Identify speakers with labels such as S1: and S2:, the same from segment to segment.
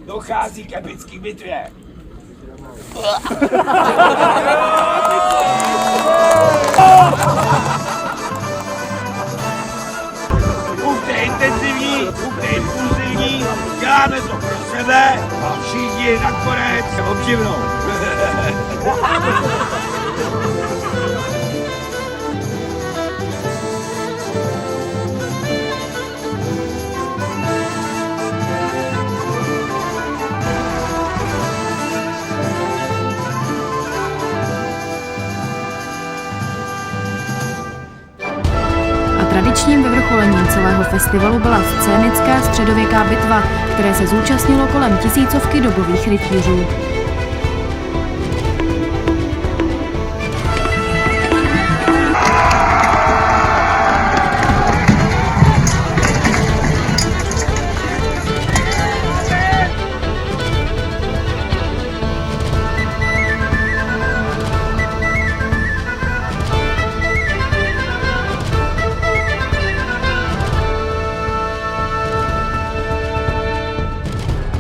S1: dochází k epický bitvě. Buďte intenzivní, buďte impulzivní, děláme to pro sebe a všichni nakonec se obživnou.
S2: Tradičním vyvrcholením celého festivalu byla scénická středověká bitva, které se zúčastnilo kolem tisícovky dobových rytířů.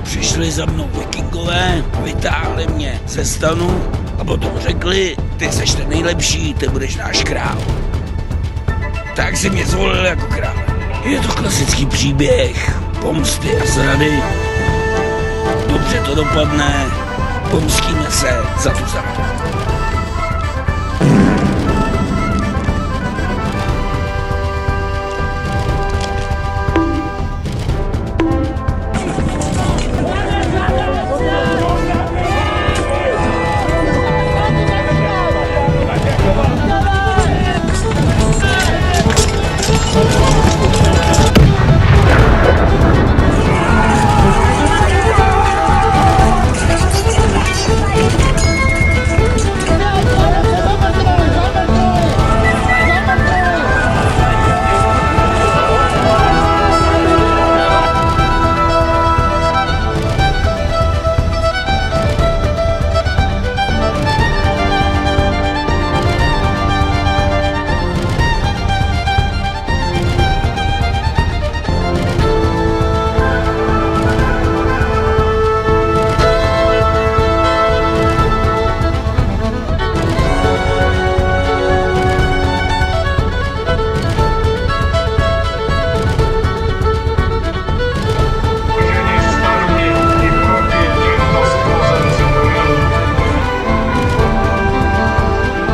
S1: Přišli za mnou vikingové, vytáhli mě ze stanu a potom řekli, ty seš ten nejlepší, ty budeš náš král. Tak si mě zvolili jako král. Je to klasický příběh pomsty a zrady. Dobře to dopadne, pomstíme se za tu zradu.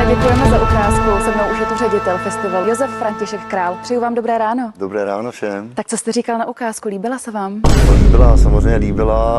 S2: Děkujeme za ukázku. Se mnou už je tu ředitel festivalu Josef František Král. Přeju vám dobré ráno.
S3: Dobré ráno všem.
S2: Tak co jste říkal na ukázku? Líbila se vám?
S3: Líbila, samozřejmě líbila.